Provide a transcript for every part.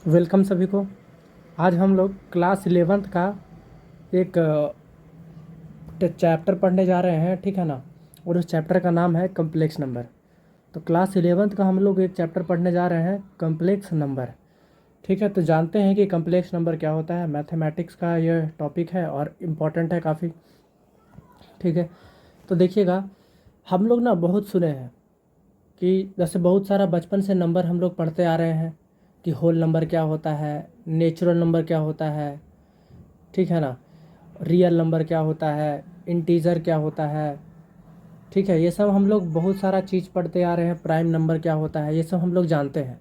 Welcome सभी को। आज हम लोग क्लास 11th का एक चैप्टर पढ़ने जा रहे हैं, ठीक है ना। और उस चैप्टर का नाम है कम्प्लेक्स नंबर। तो क्लास 11th का हम लोग एक चैप्टर पढ़ने जा रहे हैं, कम्प्लेक्स नंबर। ठीक है, तो जानते हैं कि कम्प्लेक्स नंबर क्या होता है। मैथमेटिक्स का यह टॉपिक है और इम्पॉर्टेंट है काफ़ी। ठीक है, तो देखिएगा, हम लोग ना बहुत सुने हैं कि जैसे बहुत सारा बचपन से नंबर हम लोग पढ़ते आ रहे हैं कि होल नंबर क्या होता है, नेचुरल नंबर क्या होता है, ठीक है ना, रियल नंबर क्या होता है, इंटीजर क्या होता है। ठीक है, ये सब हम लोग बहुत सारा चीज़ पढ़ते आ रहे हैं। प्राइम नंबर क्या होता है, ये सब हम लोग जानते हैं।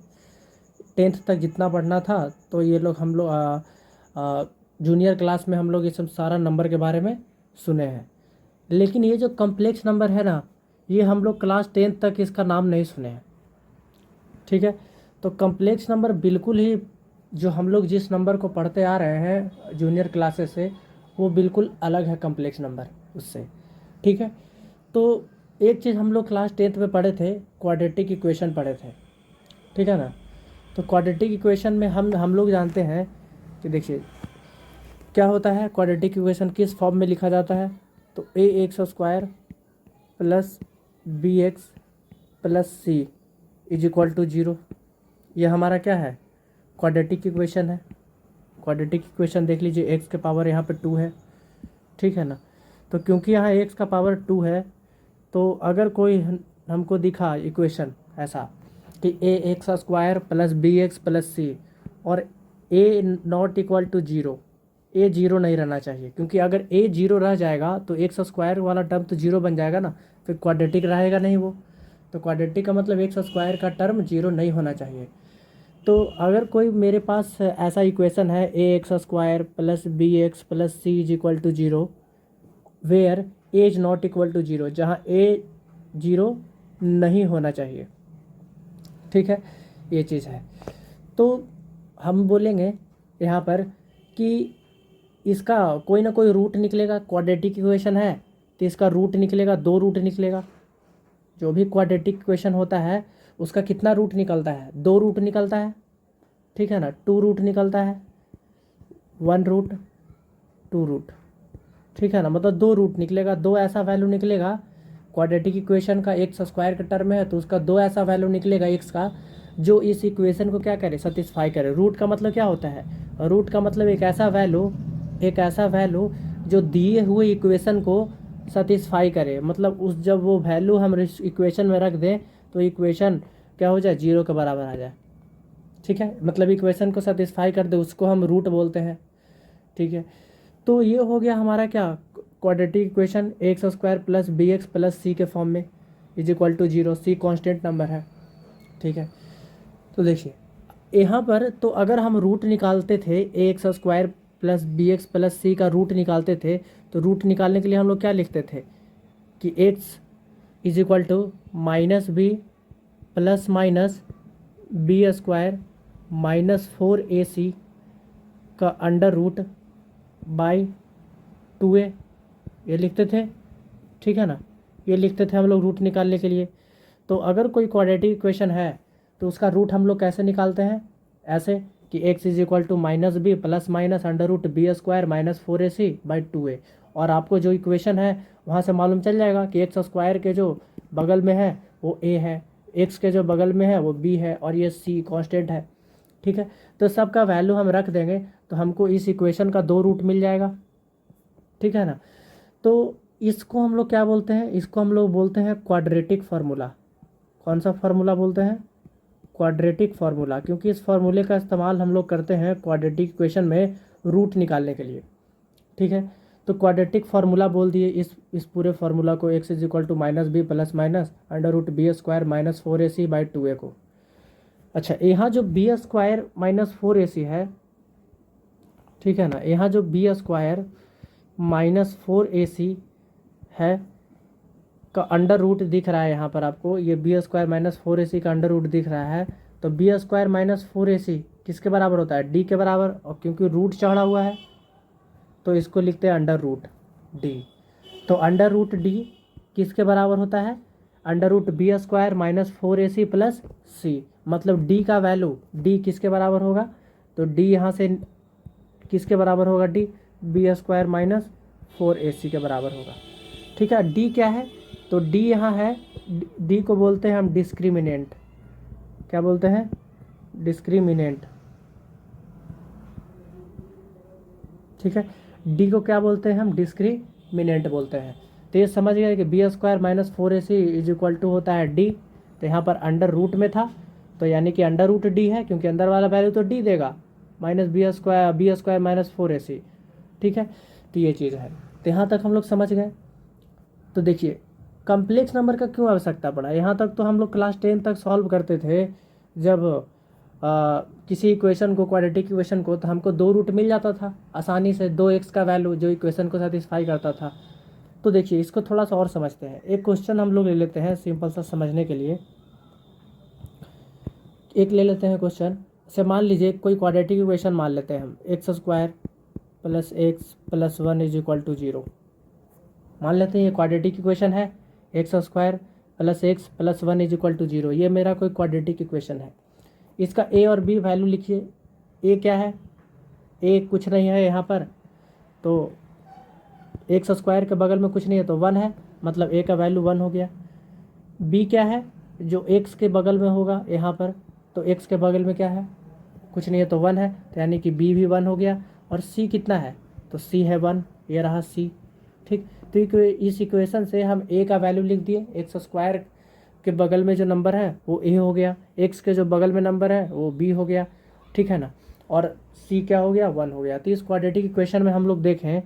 10th तक जितना पढ़ना था, तो ये लोग हम लोग जूनियर क्लास में हम लोग ये सब सारा नंबर के बारे में सुने हैं। लेकिन ये जो कम्प्लेक्स नंबर है ना, ये हम लोग क्लास 10th तक इसका नाम नहीं सुने हैं। ठीक है, तो कम्प्लेक्स नंबर बिल्कुल ही, जो हम लोग जिस नंबर को पढ़ते आ रहे हैं जूनियर क्लासेस से, वो बिल्कुल अलग है कम्प्लेक्स नंबर उससे। ठीक है, तो एक चीज़ हम लोग क्लास 10th में पढ़े थे, क्वाड्रेटिक इक्वेशन पढ़े थे। ठीक है ना। तो क्वाड्रेटिक इक्वेशन में हम लोग जानते हैं कि देखिए क्या होता है। क्वाड्रेटिक इक्वेशन किस फॉर्म में लिखा जाता है, तो A X square plus B X plus C is equal to zero. ये हमारा क्या है, क्वाड्रेटिक इक्वेशन है। क्वाड्रेटिक इक्वेशन देख लीजिए, एक्स के पावर यहाँ पे 2 है। ठीक है ना। तो क्योंकि यहाँ एक्स का पावर 2 है, तो अगर कोई हमको दिखा इक्वेशन ऐसा कि A X square plus B X plus C और A not equal to zero, A zero नहीं रहना चाहिए। क्योंकि अगर ए जीरो रह जाएगा तो एक्स स्क्वायर वाला टर्म तो जीरो बन जाएगा ना, फिर क्वाड्रेटिक रहेगा नहीं वो। तो क्वाड्रेटिक का मतलब एक्स स्क्वायर का टर्म जीरो नहीं होना चाहिए। तो अगर कोई मेरे पास ऐसा इक्वेशन है, A X square plus B X plus C is equal to zero, where A is not equal to zero, जहाँ ए जीरो नहीं होना चाहिए। ठीक है, ये चीज़ है। तो हम बोलेंगे यहाँ पर कि इसका कोई ना कोई रूट निकलेगा। क्वाड्रेटिक इक्वेशन है तो इसका रूट निकलेगा, 2 रूट निकलेगा। जो भी क्वाड्रेटिक इक्वेशन होता है उसका कितना रूट निकलता है, 2 रूट निकलता है। ठीक है ना, 2 रूट निकलता है, 1 रूट 2 रूट। ठीक है ना, मतलब 2 रूट निकलेगा, 2 ऐसा वैल्यू निकलेगा। क्वाड्रेटिक इक्वेशन का एक्स स्क्वायर का टर्म है तो उसका 2 ऐसा वैल्यू निकलेगा एक्स का, जो इस इक्वेशन को क्या करे, सेटिस्फाई करे। रूट का मतलब क्या होता है, रूट का मतलब एक ऐसा वैल्यू जो दिए हुए इक्वेशन को सेटिस्फाई करे। मतलब उस जब वो वैल्यू हम इक्वेशन में रख दें तो इक्वेशन क्या हो जाए, जीरो के बराबर आ जाए। ठीक है, मतलब इक्वेशन को सेटिस्फाई कर दे, उसको हम रूट बोलते हैं। ठीक है, तो ये हो गया हमारा क्या, quadratic equation X square plus B X plus C के फॉर्म में is equal to zero. C constant number है। ठीक है, तो देखिए यहाँ पर तो अगर हम रूट निकालते थे, A X square plus B X plus C का रूट निकालते थे, तो रूट निकालने के लिए हम लोग क्या लिखते थे कि x is equal to minus b plus minus b square minus 4ac का अंडर रूट बाई 2a, ये लिखते थे। ठीक है ना, ये लिखते थे हम लोग रूट निकालने के लिए। तो अगर कोई क्वाड्रेटिक इक्वेशन है तो उसका रूट हम लोग कैसे निकालते हैं, ऐसे कि x is equal to minus b plus minus under root B square minus 4ac by 2a। और आपको जो इक्वेशन है वहाँ से मालूम चल जाएगा कि एक्स स्क्वायर के जो बगल में है वो a है, एक्स के जो बगल में है वो b है, और ये c कांस्टेंट है। ठीक है, तो सबका वैल्यू हम रख देंगे तो हमको इस इक्वेशन का 2 रूट मिल जाएगा। ठीक है ना। तो इसको हम लोग क्या बोलते हैं, इसको हम लोग बोलते हैं क्वाड्रेटिक फार्मूला। कौन सा फार्मूला बोलते हैं, क्वाड्रेटिक फार्मूला। क्योंकि इस फार्मूले का इस्तेमाल हम लोग करते हैं क्वाड्रेटिक इक्वेशन में रूट निकालने के लिए। ठीक है, तो क्वाड्रेटिक फार्मूला बोल दिए इस पूरे फार्मूला को, x is equal to minus b plus minus under root B square minus 4ac by 2a को। अच्छा, यहाँ जो बी स्क्वायर माइनस 4ac है, ठीक है ना, यहाँ जो बी स्क्वायर माइनस 4ac है का अंडर रूट दिख रहा है यहाँ पर आपको, ये बी स्क्वायर माइनस 4ac का अंडर रूट दिख रहा है। तो बी स्क्वायर माइनस 4ac किसके बराबर होता है, डी के बराबर। और क्योंकि रूट चढ़ा हुआ है तो इसको लिखते हैं अंडर रूट डी। तो अंडर रूट डी किसके बराबर होता है, under root B square minus 4ac plus C. मतलब डी का वैल्यू, डी किसके बराबर होगा, तो डी यहाँ से किसके बराबर होगा, D B square minus 4ac के बराबर होगा। ठीक है, डी क्या है, तो डी यहाँ है, डी को बोलते हैं हम डिस्क्रिमिनेंट। क्या बोलते हैं, डिस्क्रिमिनेंट। ठीक है, डी को क्या बोलते हैं हम, डिस्क्रिमिनेंट बोलते हैं। तो ये समझ गए कि b square minus 4ac is equal to होता है डी। तो यहाँ पर अंडर रूट में था, तो यानी कि अंडर रूट डी है, क्योंकि अंदर वाला वैल्यू तो डी देगा, minus b square minus 4ac। ठीक है, तो ये चीज़ है। तो यहाँ तक हम लोग समझ गए। तो देखिए कम्प्लेक्स नंबर का क्यों आवश्यकता पड़ा, यहाँ तक तो हम लोग क्लास 10 तक सॉल्व करते थे जब किसी इक्वेशन को, क्वाड्रेटिक इक्वेशन को, तो हमको 2 रूट मिल जाता था आसानी से, 2x का वैल्यू जो इक्वेशन को सेटिस्फाई करता था। तो देखिए इसको थोड़ा सा और समझते हैं। एक क्वेश्चन हम लोग ले लेते हैं सिंपल सा समझने के लिए। एक ले लेते हैं क्वेश्चन से, मान लीजिए कोई क्वाड्रेटिक इक्वेशन मान लेते हैं हम, x square plus x plus 1 is equal to 0। मान लेते हैं ये क्वाड्रेटिक इक्वेशन है, x square plus x plus 1 is equal to 0। ये मेरा कोई क्वाड्रेटिक इक्वेशन है। इसका ए और बी वैल्यू लिखिए। ए क्या है, ए कुछ नहीं है यहाँ पर, तो एक्स स्क्वायर के बगल में कुछ नहीं है तो 1 है, मतलब ए का वैल्यू 1 हो गया। बी क्या है, जो एक्स के बगल में होगा यहाँ पर, तो एक्स के बगल में क्या है, कुछ नहीं है तो 1 है, तो यानी कि बी भी 1 हो गया। और सी कितना है, तो सी है 1, ये रहा सी। ठीक, तो इस इक्वेशन से हम ए का वैल्यू लिख दिए, एक्स स्क्वायर के बगल में जो नंबर है वो ए हो गया, एक्स के जो बगल में नंबर है वो बी हो गया। ठीक है ना, और सी क्या हो गया, 1 हो गया। तो इस क्वाड्रेटिक इक्वेशन में हम लोग देखें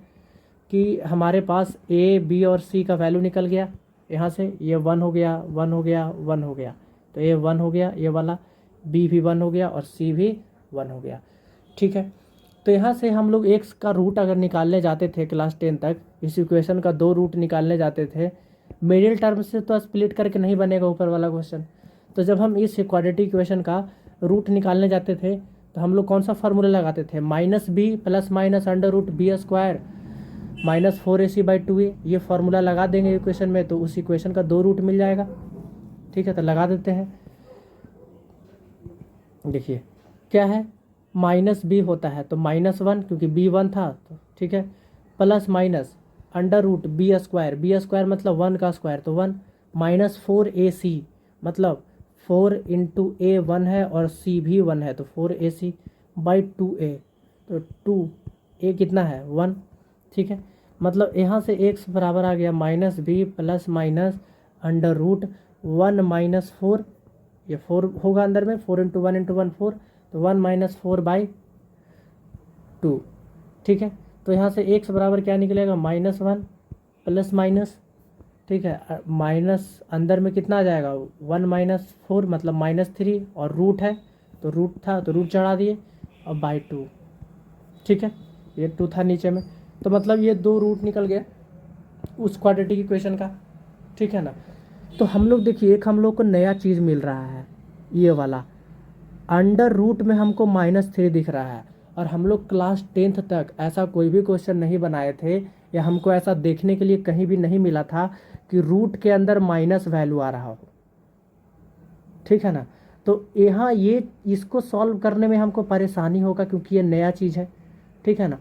कि हमारे पास ए बी और सी का वैल्यू निकल गया यहाँ से, ये 1 हो गया 1 हो गया 1 हो गया, तो ये 1 हो गया ये वाला, बी भी 1 हो गया और सी भी 1 हो गया। ठीक है, तो यहाँ से हम लोग एक्स का रूट अगर निकालने जाते थे क्लास 10 तक, इस इक्वेशन का 2 रूट निकालने जाते थे, मिडिल टर्म से तो स्प्लिट करके नहीं बनेगा ऊपर वाला क्वेश्चन। तो जब हम इस क्वाड्रेटिक इक्वेशन का रूट निकालने जाते थे तो हम लोग कौन सा फार्मूला लगाते थे, minus b plus minus under root B square minus 4ac/2a। ये फार्मूला लगा देंगे इक्वेशन में, तो उस इक्वेशन का 2 रूट मिल जाएगा। ठीक है, तो लगा देते हैं। देखिए क्या है, माइनस बी होता है तो -1, क्योंकि बी 1 था तो ठीक है, plus minus under root B square मतलब 1 का स्क्वायर तो 1, माइनस 4ac मतलब 4 इंटू ए 1 है और सी भी 1 है तो 4ac/2a, तो 2a कितना है 1। ठीक है, मतलब यहाँ से x बराबर आ गया minus b plus minus under root 1 minus 4, ये 4 होगा अंदर में, 4 इंटू 1 इंटू 1 4, तो 1 माइनस 4/2। ठीक है, तो यहाँ से x बराबर क्या निकलेगा, -1 प्लस माइनस, ठीक है, माइनस अंदर में कितना आ जाएगा 1 माइनस 4 मतलब -3, और रूट है तो रूट था तो रूट चढ़ा दिए और /2। ठीक है, ये 2 था नीचे में, तो मतलब ये 2 रूट निकल गया उस क्वाड्रेटिक इक्वेशन का। ठीक है ना, तो हम लोग देखिए एक हम लोग को नया चीज़ मिल रहा है, ये वाला अंडर रूट में हमको -3 दिख रहा है, और हम लोग क्लास 10th तक ऐसा कोई भी क्वेश्चन नहीं बनाए थे, या हमको ऐसा देखने के लिए कहीं भी नहीं मिला था कि रूट के अंदर माइनस वैल्यू आ रहा हो। ठीक है ना, तो यहाँ ये इसको सॉल्व करने में हमको परेशानी होगा क्योंकि ये नया चीज़ है। ठीक है ना,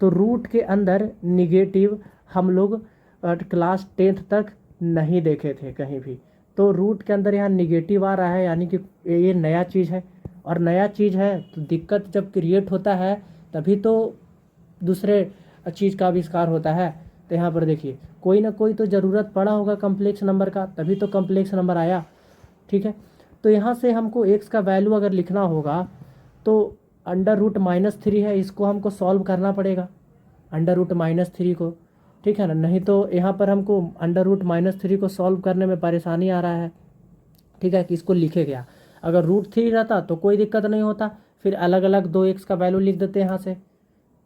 तो रूट के अंदर निगेटिव हम लोग क्लास 10th तक नहीं देखे थे कहीं भी, तो रूट के अंदर यहाँ निगेटिव आ रहा है, यानी कि ये नया चीज़ है, और नया चीज़ है तो दिक्कत जब क्रिएट होता है तभी तो दूसरे चीज़ का आविष्कार होता है। तो यहाँ पर देखिए कोई ना कोई तो ज़रूरत पड़ा होगा कम्प्लेक्स नंबर का, तभी तो कम्प्लेक्स नंबर आया। ठीक है, तो यहाँ से हमको x का वैल्यू अगर लिखना होगा तो अंडर रूट -3 है, इसको हमको सॉल्व करना पड़ेगा अंडर रूट -3 को। ठीक है ना, नहीं तो यहाँ पर हमको अंडर रूट -3 को सॉल्व करने में परेशानी आ रहा है। ठीक है, कि इसको लिखे गया, अगर √3 रहता तो कोई दिक्कत नहीं होता, फिर अलग अलग 2x का वैल्यू लिख देते यहाँ से।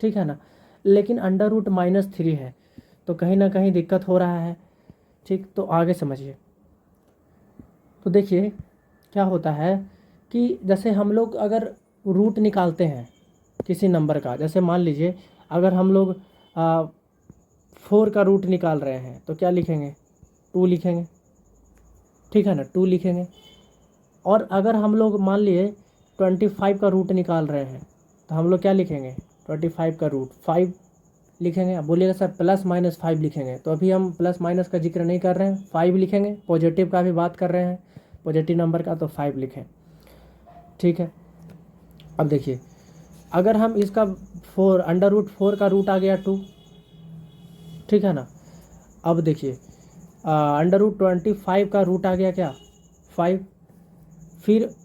ठीक है ना, लेकिन अंडर रूट -3 है तो कहीं ना कहीं दिक्कत हो रहा है। ठीक, तो आगे समझिए। तो देखिए क्या होता है कि जैसे हम लोग अगर रूट निकालते हैं किसी नंबर का, जैसे मान लीजिए अगर हम लोग 4 का रूट निकाल रहे हैं तो क्या लिखेंगे, 2 लिखेंगे। ठीक है ना, 2 लिखेंगे। और अगर हम लोग मान लिए 25 का रूट निकाल रहे हैं तो हम लोग क्या लिखेंगे, 25 का रूट 5 लिखेंगे। अब बोलिएगा सर +-5 लिखेंगे, तो अभी हम प्लस माइनस का जिक्र नहीं कर रहे हैं, 5 लिखेंगे। पॉजिटिव का भी बात कर रहे हैं, पॉजिटिव नंबर का, तो 5 लिखें, ठीक है। अब देखिए, अगर हम इसका 4 √4 का रूट आ गया 2, ठीक है ना। अब देखिए √25 का रूट आ गया क्या, 5। फिर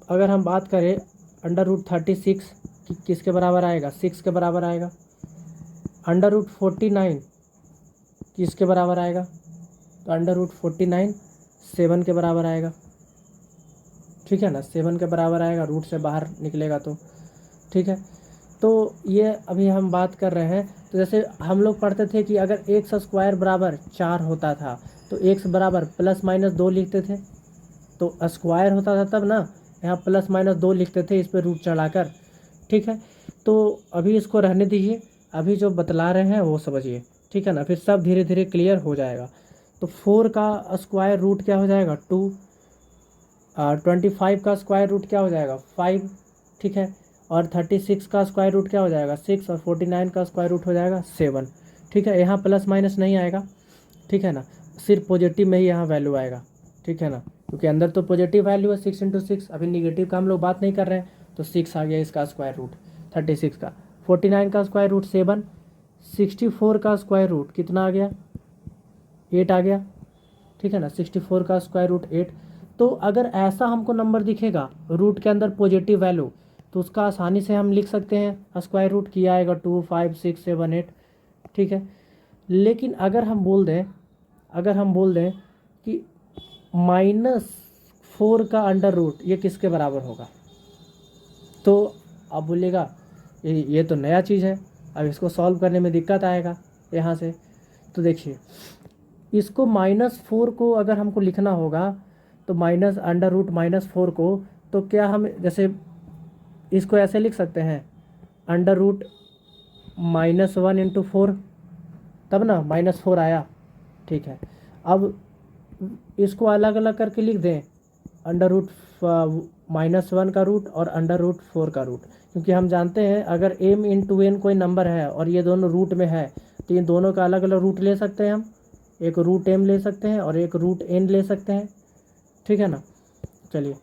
अगर हम बात करें √36 किसके बराबर आएगा, 6 के बराबर आएगा। √49 किसके बराबर आएगा, तो √49 7 के बराबर आएगा, ठीक है ना, 7 के बराबर आएगा, रूट से बाहर निकलेगा तो, ठीक है। तो ये अभी हम बात कर रहे हैं। तो जैसे हम लोग पढ़ते थे कि अगर x² बराबर 4 होता था तो x बराबर +-2 लिखते थे, तो स्क्वायर होता था तब ना, यहाँ +-2 लिखते थे इस पर रूट चढ़ाकर, ठीक है। तो अभी इसको रहने दीजिए, अभी जो बतला रहे हैं वो समझिए, ठीक है ना, फिर सब धीरे धीरे क्लियर हो जाएगा। तो 4 का स्क्वायर रूट क्या हो जाएगा, 2। 25 का स्क्वायर रूट क्या हो जाएगा, 5, ठीक है। और 36 का स्क्वायर रूट क्या हो जाएगा, 6। और 49 का स्क्वायर रूट हो जाएगा 7, ठीक है। यहाँ प्लस माइनस नहीं आएगा, ठीक है ना, सिर्फ पॉजिटिव में ही यहाँ वैल्यू आएगा, ठीक है ना, क्योंकि अंदर तो पॉजिटिव वैल्यू है 6 × 6, अभी निगेटिव का हम लोग बात नहीं कर रहे हैं। तो 6 आ गया इसका स्क्वायर रूट 36 का, 49 का स्क्वायर रूट 7, 64 का स्क्वायर रूट कितना आ गया, 8 आ गया, ठीक है ना, 64 का स्क्वायर रूट 8। तो अगर ऐसा हमको नंबर दिखेगा रूट के अंदर पॉजिटिव वैल्यू, तो उसका आसानी से हम लिख सकते हैं स्क्वायर रूट किया आएगा 2, 5, 6, 7, 8, ठीक है। लेकिन अगर हम बोल दें कि -4 का अंडर रूट ये किसके बराबर होगा, तो आप बोलिएगा ये तो नया चीज़ है, अब इसको सॉल्व करने में दिक्कत आएगा यहाँ से। तो देखिए, इसको -4 को अगर हमको लिखना होगा तो √-4 को, तो क्या हम जैसे इसको ऐसे लिख सकते हैं, √-1 × 4, तब ना -4 आया, ठीक है। अब इसको अलग अलग करके लिख दें, √-1 का रूट और √4 का रूट, क्योंकि हम जानते हैं अगर m × n कोई नंबर है और ये दोनों रूट में है, तो ये दोनों का अलग अलग रूट ले सकते हैं हम, एक √m ले सकते हैं और एक √n ले सकते हैं, ठीक है ना। चलिए,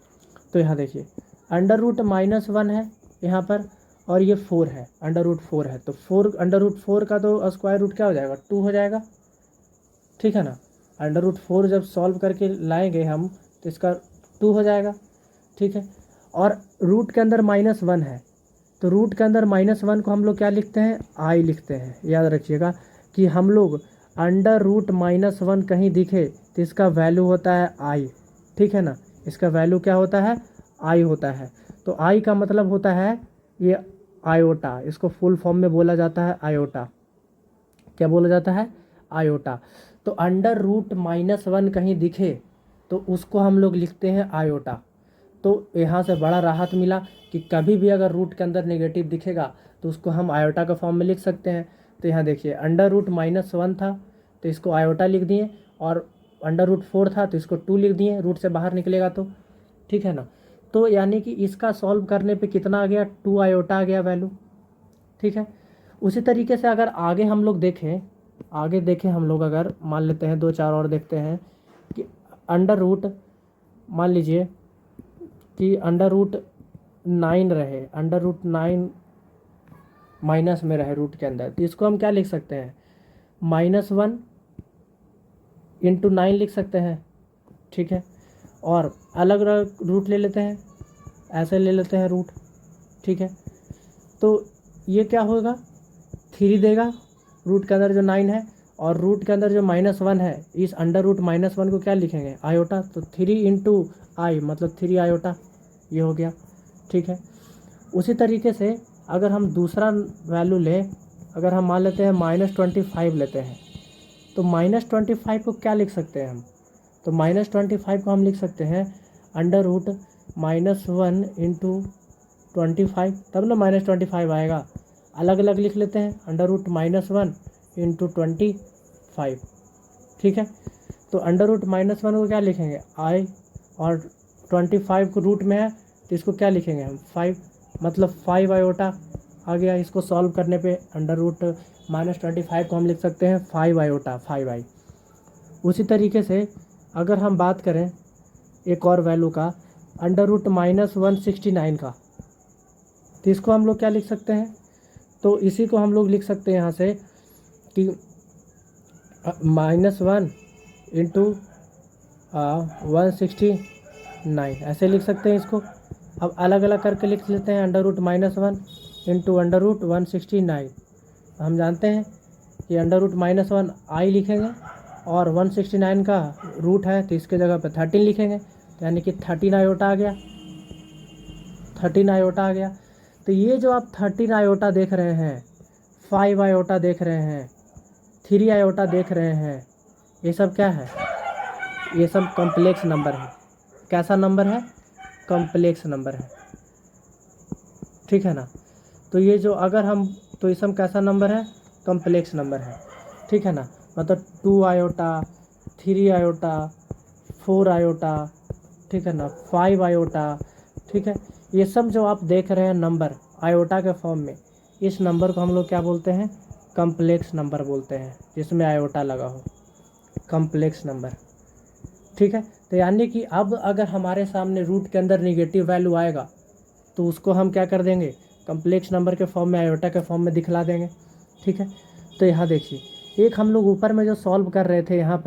तो यहाँ देखिए √-1 है यहाँ पर, और ये 4 है, √4 है, तो √4 का तो स्क्वायर रूट क्या हो जाएगा, 2 हो जाएगा, ठीक है ना। √4 जब सॉल्व करके लाएंगे हम तो इसका 2 हो जाएगा, ठीक है। और रूट के अंदर -1 है, तो रूट के अंदर -1 को हम लोग क्या लिखते हैं, i लिखते हैं। याद रखिएगा कि हम लोग √-1 कहीं दिखे तो इसका वैल्यू होता है i, ठीक है ना, इसका वैल्यू क्या होता है, i होता है। तो i का मतलब होता है ये आयोटा, इसको फुल फॉर्म में बोला जाता है आयोटा। क्या बोला जाता है, आयोटा। तो √-1 कहीं दिखे तो उसको हम लोग लिखते हैं आयोटा। तो यहाँ से बड़ा राहत मिला कि कभी भी अगर रूट के अंदर नेगेटिव दिखेगा तो उसको हम आयोटा के फॉर्म में लिख सकते हैं। तो यहाँ देखिए √-1 था तो इसको आयोटा लिख दिए, और √4 था तो इसको 2 लिख दिए, रूट से बाहर निकलेगा तो, ठीक है ना। तो यानी कि इसका सॉल्व करने पे कितना आ गया, 2 आयोटा आ गया वैल्यू, ठीक है। उसी तरीके से अगर आगे देखें हम लोग, अगर मान लेते हैं 2-4 और देखते हैं कि मान लीजिए कि √9 रहे, √9 माइनस में रहे रूट के अंदर, तो इसको हम क्या लिख सकते हैं, -1 × 9 लिख सकते हैं, ठीक है। और अलग अलग रूट ले लेते हैं, ऐसे ले लेते हैं रूट, ठीक है। तो ये क्या होगा, 3 देगा रूट के अंदर जो 9 है, और रूट के अंदर जो -1 है, इस √-1 को क्या लिखेंगे, आयोटा। तो 3 × i मतलब 3 आयोटा, ये हो गया, ठीक है। उसी तरीके से अगर हम दूसरा वैल्यू लें, अगर हम मान लेते हैं -25 लेते हैं, तो -25 को क्या लिख सकते हैं हम, तो -25 को हम लिख सकते हैं √-1 × 25, तब ना -25 आएगा। अलग अलग लिख लेते हैं, √-1 × 25, ठीक है। तो √-1 को क्या लिखेंगे, i, और 25 को रूट में है तो इसको क्या लिखेंगे हम, 5, मतलब 5 आयोटा आ गया। इसको सॉल्व करने पे √-25 को हम लिख सकते हैं 5 आयोटा 5i। उसी तरीके से अगर हम बात करें एक और वैल्यू का √-169 का, तो इसको हम लोग क्या लिख सकते हैं, तो इसी को हम लोग लिख सकते हैं यहाँ से कि -1 इंटू 169 ऐसे लिख सकते हैं इसको। अब अलग अलग करके लिख लेते हैं √-1 इंटू √169। हम जानते हैं कि √-1 i लिखेंगे और 169 का रूट है तो इसके जगह पे 13 लिखेंगे, तो यानी कि 13 आयोटा आ गया, 13 आयोटा आ गया। तो ये जो आप 13 आयोटा देख रहे हैं, 5 आयोटा देख रहे हैं, 3 आयोटा देख रहे हैं, ये सब क्या है, ये सब कॉम्प्लेक्स नंबर है। कैसा नंबर है, कॉम्प्लेक्स नंबर है, ठीक है ना। तो ये जो अगर हम, तो ये सब कैसा नंबर है, कॉम्प्लेक्स नंबर है, ठीक है ना। मतलब 2 आयोटा, 3 आयोटा, 4 आयोटा, ठीक है ना, 5 आयोटा, ठीक है। ये सब जो आप देख रहे हैं नंबर आयोटा के फॉर्म में, इस नंबर को हम लोग क्या बोलते हैं, कॉम्प्लेक्स नंबर बोलते हैं, जिसमें आयोटा लगा हो, कॉम्प्लेक्स नंबर, ठीक है। तो यानी कि अब अगर हमारे सामने रूट के अंदर निगेटिव वैल्यू आएगा तो उसको हम क्या कर देंगे, कॉम्प्लेक्स नंबर के फॉर्म में, आयोटा के फॉर्म में दिखला देंगे, ठीक है। तो यहाँ देखिए, एक हम लोग ऊपर में जो सॉल्व कर रहे थे, यहाँ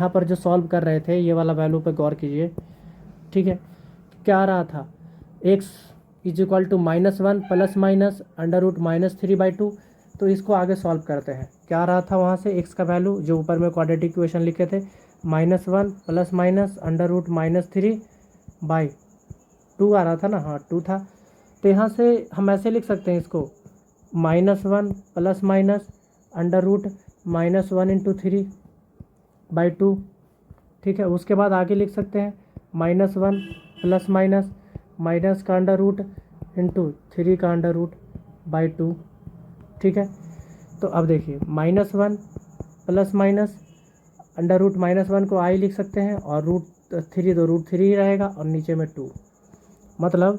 पर जो सॉल्व कर रहे थे, ये वाला वैल्यू पे गौर कीजिए, ठीक है। क्या आ रहा था, x इज इक्वल टू -1 प्लस माइनस √-3/2। तो इसको आगे सॉल्व करते हैं। क्या आ रहा था वहाँ से, x का वैल्यू जो ऊपर में क्वाड्रेटिक इक्वेशन लिखे थे, -1 प्लस माइनस √-3/2 आ रहा था ना, हाँ 2 था। तो यहाँ से हम ऐसे लिख सकते हैं इसको, -1 प्लस माइनस √-1 इंटू 3/2, ठीक है। उसके बाद आगे लिख सकते हैं -1 प्लस माइनस माइनस का अंडर रूट इंटू 3 का अंडर रूट बाई 2, ठीक है। तो अब देखिए -1 प्लस माइनस √-1 को i लिख सकते हैं और √3 तो √3 ही रहेगा और नीचे में 2, मतलब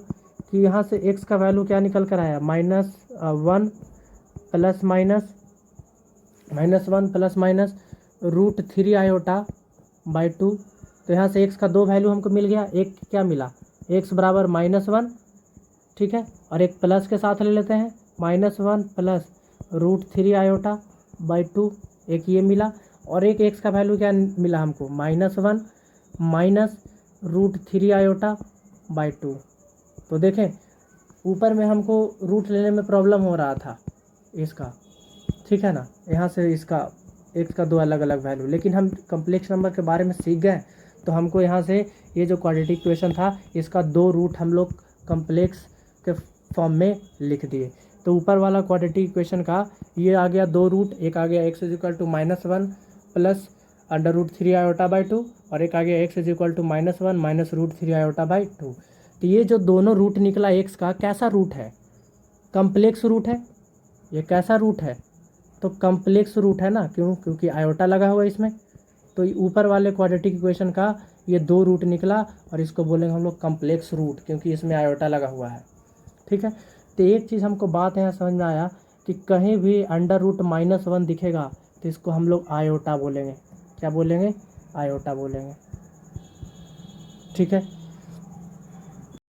कि यहाँ से x का वैल्यू क्या निकल कर आया, -1 प्लस माइनस √3 आयोटा बाई 2। तो यहाँ से x का 2 वैल्यू हमको मिल गया, एक क्या मिला, x बराबर -1, ठीक है, और एक प्लस के साथ ले लेते हैं, -1 प्लस √3 आयोटा बाई 2, एक ये मिला, और एक x का वैल्यू क्या मिला हमको, -1 माइनस √3 आयोटा बाई 2। तो देखें ऊपर में हमको रूट लेने में प्रॉब्लम हो रहा था इसका, ठीक है ना, यहाँ से इसका x का 2 अलग अलग वैल्यू, लेकिन हम कम्प्लेक्स नंबर के बारे में सीख गए तो हमको यहाँ से ये जो क्वाड्रेटिक इक्वेशन था इसका 2 रूट हम लोग कम्प्लेक्स के फॉर्म में लिख दिए। तो ऊपर वाला क्वाड्रेटिक इक्वेशन का ये आ गया 2 रूट, एक आ गया x इज इक्वल टू -1 प्लस √3 आयोटा बाई 2 और एक आ गया x is equal to -1 minus √3 iota by 2। तो ये जो दोनों रूट निकला x का, कैसा रूट है, कम्प्लेक्स रूट है। ये कैसा रूट है, तो कम्प्लेक्स रूट है ना, क्योंकि आयोटा लगा हुआ है इसमें। तो ऊपर वाले क्वाड्रेटिक इक्वेशन का ये 2 रूट निकला और इसको बोलेंगे हम लोग कम्प्लेक्स रूट, क्योंकि इसमें आयोटा लगा हुआ है, ठीक है। तो एक चीज़ हमको बात यहाँ समझ में आया कि कहीं भी √-1 दिखेगा तो इसको हम लोग आयोटा बोलेंगे, क्या बोलेंगे, आयोटा बोलेंगे, ठीक है।